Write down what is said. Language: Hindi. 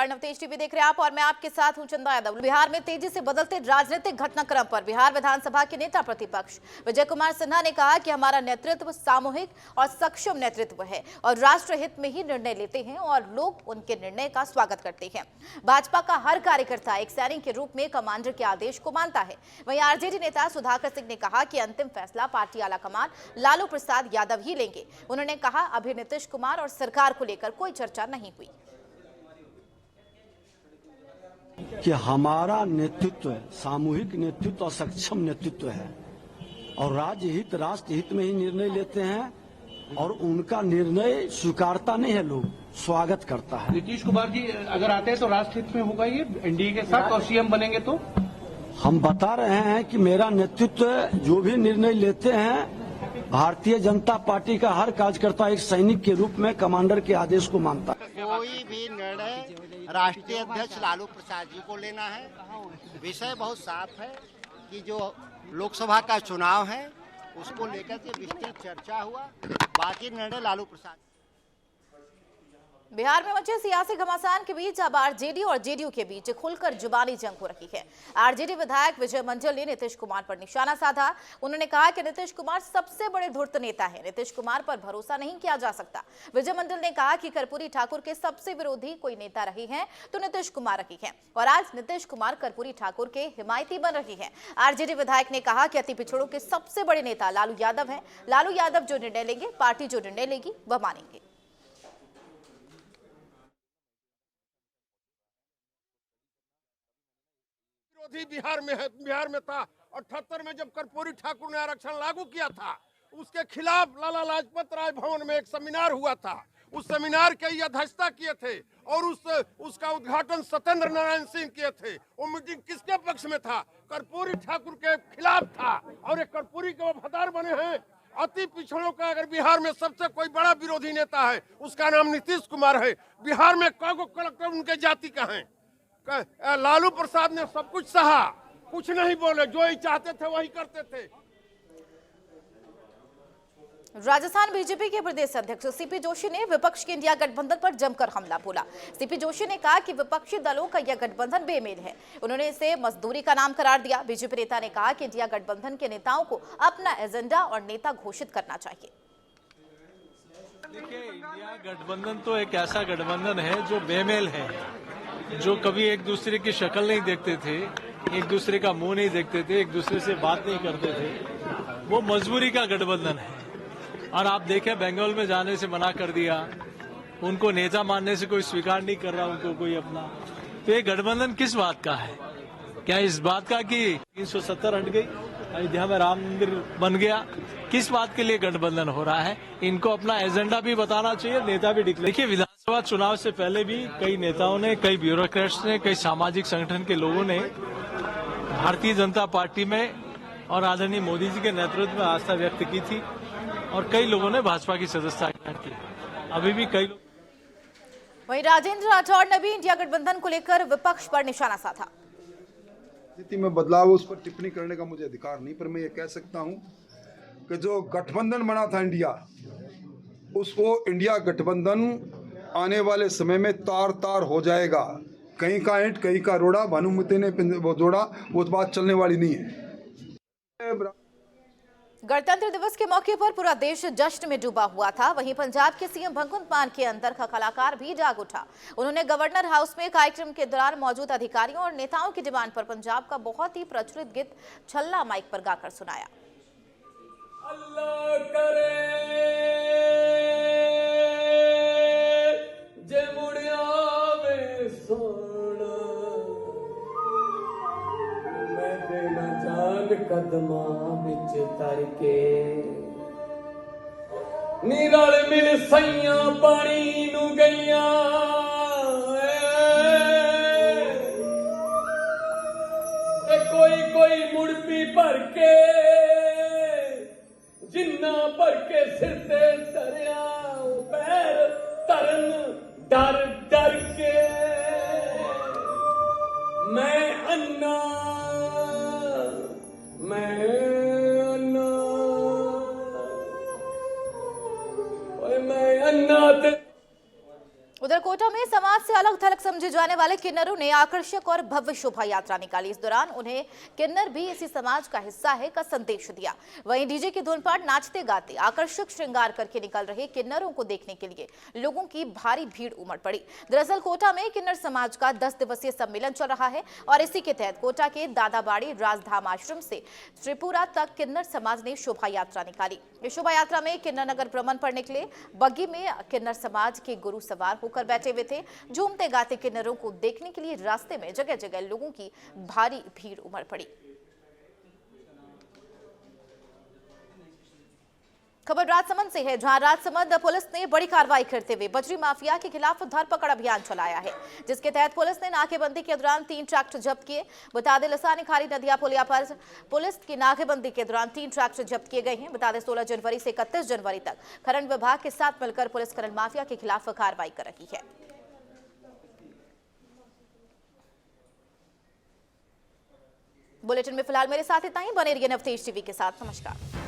नमस्कार, नवतेज टीवी देख रहे हैं आप और मैं आपके साथ हूं चंदा यादव। बिहार में तेजी से बदलते राजनीतिक घटनाक्रम पर बिहार विधानसभा के नेता प्रतिपक्ष विजय कुमार सिन्हा ने कहा कि हमारा नेतृत्व सामूहिक और सक्षम नेतृत्व है और राष्ट्र हित में ही निर्णय लेते हैं और लोग उनके निर्णय का स्वागत करते हैं। भाजपा का हर कार्यकर्ता एक सैनिक के रूप में कमांडर के आदेश को मानता है। वहीं आरजेडी नेता सुधाकर सिंह ने कहा कि अंतिम फैसला पार्टी आलाकमान लालू प्रसाद यादव ही लेंगे। उन्होंने कहा अभी नीतीश कुमार और सरकार को लेकर कोई चर्चा नहीं हुई कि हमारा नेतृत्व सामूहिक नेतृत्व और सक्षम नेतृत्व है और राज्य हित राष्ट्र हित में ही निर्णय लेते हैं और उनका निर्णय स्वीकारता नहीं है, लोग स्वागत करता है। नीतीश कुमार जी अगर आते हैं तो राष्ट्र हित में होगा ये एनडीए के साथ और सीएम बनेंगे तो हम बता रहे हैं कि मेरा नेतृत्व जो भी निर्णय लेते हैं भारतीय जनता पार्टी का हर कार्यकर्ता एक सैनिक के रूप में कमांडर के आदेश को मानता है। कोई भी निर्णय राष्ट्रीय अध्यक्ष लालू प्रसाद जी को लेना है। विषय बहुत साफ है कि जो लोकसभा का चुनाव है उसको लेकर के विस्तृत चर्चा हुआ, बाकी निर्णय लालू प्रसाद। बिहार में मचे सियासी घमासान के बीच अब आरजेडी और जेडीयू के बीच खुलकर जुबानी जंग हो रही है। आरजेडी विधायक विजय मंडल ने नीतीश कुमार पर निशाना साधा। उन्होंने कहा कि नीतीश कुमार सबसे बड़े धूर्त नेता है, नीतीश कुमार पर भरोसा नहीं किया जा सकता। विजय मंडल ने कहा कि कर्पूरी ठाकुर के सबसे विरोधी कोई नेता रही है तो नीतीश कुमार रही है और आज नीतीश कुमार कर्पूरी ठाकुर के हिमायती बन रही है। आरजेडी विधायक ने कहा कि अति पिछड़ों के सबसे बड़े नेता लालू यादव है। लालू यादव जो निर्णय लेंगे, पार्टी जो निर्णय लेगी वह मानेंगे। बिहार में था 78 में जब कर्पूरी ठाकुर ने आरक्षण लागू किया था, उसके खिलाफ लाला लाजपत राय भवन में एक सेमिनार हुआ था। उस सेमिनार की अध्यक्षता किए थे और उसका उद्घाटन सत्येंद्र नारायण सिंह किए थे। वो मीटिंग किसके पक्ष में था? कर्पूरी ठाकुर के खिलाफ था और एक कर्पूरी के वफादार बने हैं। अति पिछड़ों का अगर बिहार में सबसे कोई बड़ा विरोधी नेता है उसका नाम नीतीश कुमार है। बिहार में कई कलेक्टर उनके जाति का है। लालू प्रसाद ने सब कुछ सहा, कुछ नहीं बोले, जो ही चाहते थे वही करते थे। राजस्थान बीजेपी के प्रदेश अध्यक्ष सीपी जोशी ने विपक्ष के इंडिया गठबंधन पर जमकर हमला बोला। सीपी जोशी ने कहा कि विपक्षी दलों का यह गठबंधन बेमेल है। उन्होंने इसे मजदूरी का नाम करार दिया। बीजेपी नेता ने कहा कि इंडिया गठबंधन के नेताओं को अपना एजेंडा और नेता घोषित करना चाहिए। देखिए, इंडिया गठबंधन तो एक ऐसा गठबंधन है जो बेमेल है, जो कभी एक दूसरे की शक्ल नहीं देखते थे, एक दूसरे का मुंह नहीं देखते थे, एक दूसरे से बात नहीं करते थे। वो मजबूरी का गठबंधन है। और आप देखें, बंगाल में जाने से मना कर दिया, उनको नेता मानने से कोई स्वीकार नहीं कर रहा उनको कोई अपना। तो ये गठबंधन किस बात का है? क्या इस बात का कि 370 हट गई, अयोध्या में राम मंदिर बन गया? किस बात के लिए गठबंधन हो रहा है? इनको अपना एजेंडा भी बताना चाहिए, नेता भी डिक्लेयर। देखिए, विधानसभा चुनाव से पहले भी कई नेताओं ने, कई ब्यूरोक्रेट्स ने, कई सामाजिक संगठन के लोगों ने भारतीय जनता पार्टी में और आदरणीय मोदी जी के नेतृत्व में आस्था व्यक्त की थी और कई लोगों ने भाजपा की सदस्यता ग्रहण की। अभी भी कई लोग। वहीं राजेंद्र राठौड़ ने भी इंडिया गठबंधन को लेकर विपक्ष पर निशाना साधा। स्थिति में बदलाव, उस पर टिप्पणी करने का मुझे अधिकार नहीं, पर मैं ये कह सकता हूं कि जो गठबंधन बना था इंडिया, उसको इंडिया गठबंधन आने वाले समय में तार तार हो जाएगा। कहीं का ईंट कहीं का रोड़ा, भानुमति ने वो जोड़ा, वो बात चलने वाली नहीं है। गणतंत्र दिवस के मौके पर पूरा देश जश्न में डूबा हुआ था। वहीं पंजाब के सीएम भगवंत मान के अंदर का कलाकार भी जाग उठा। उन्होंने गवर्नर हाउस में कार्यक्रम के दौरान मौजूद अधिकारियों और नेताओं की डिमांड पर पंजाब का बहुत ही प्रचलित गीत छल्ला माइक पर गाकर सुनाया। अल्लाह करे जे मुड़ियावे सोना, मैं देना जान कदमा बिच तर के, नीरल मिल सैया पानी नू गईया, कोई कोई मुड़पी भर के, जिन्ना भर के सिर ते तरिया, पैर तरन डर डर के, मैं अन्ना उधर कोटा में समाज से अलग थलग समझे जाने वाले किन्नरों ने आकर्षक और भव्य शोभा यात्रा निकाली। इस दौरान उन्हें किन्नर भी इसी समाज का हिस्सा है का संदेश दिया। वहीं डीजे की धुन पर नाचते गाते आकर्षक श्रृंगार करके निकल रहे किन्नरों को देखने के लिए लोगों की भारी भीड़ उमड़ पड़ी। दरअसल कोटा में किन्नर समाज का 10 दिवसीय सम्मेलन चल रहा है और इसी के तहत कोटा के दादाबाड़ी राजधाम आश्रम से त्रिपुरा तक किन्नर समाज ने शोभा यात्रा निकाली। इस शोभा यात्रा में किन्नर नगर भ्रमण पर निकले बग्गी में किन्नर समाज के गुरु सवार होकर बैठे हुए थे। झूमते गाते किन्नरों को देखने के लिए रास्ते में जगह जगह लोगों की भारी भीड़ उमड़ पड़ी। खबर राजसमंद से है, जहां राजसमंद पुलिस ने बड़ी कार्रवाई करते हुए बजरी माफिया के खिलाफ धरपकड़ अभियान चलाया है, जिसके तहत पुलिस ने नाकेबंदी के दौरान 3 ट्रैक्टर जब्त किए। बता दें लसानी खारी नदिया पुलिया पर पुलिस की नाकेबंदी के दौरान 3 ट्रैक्टर जब्त किए गए हैं। बता दें 16 जनवरी से 31 जनवरी तक खनन विभाग के साथ मिलकर पुलिस खनन माफिया के खिलाफ कार्रवाई कर रही है। बुलेटिन में फिलहाल मेरे साथ इतना ही। बने रहिए नवतेज टीवी के साथ। नमस्कार।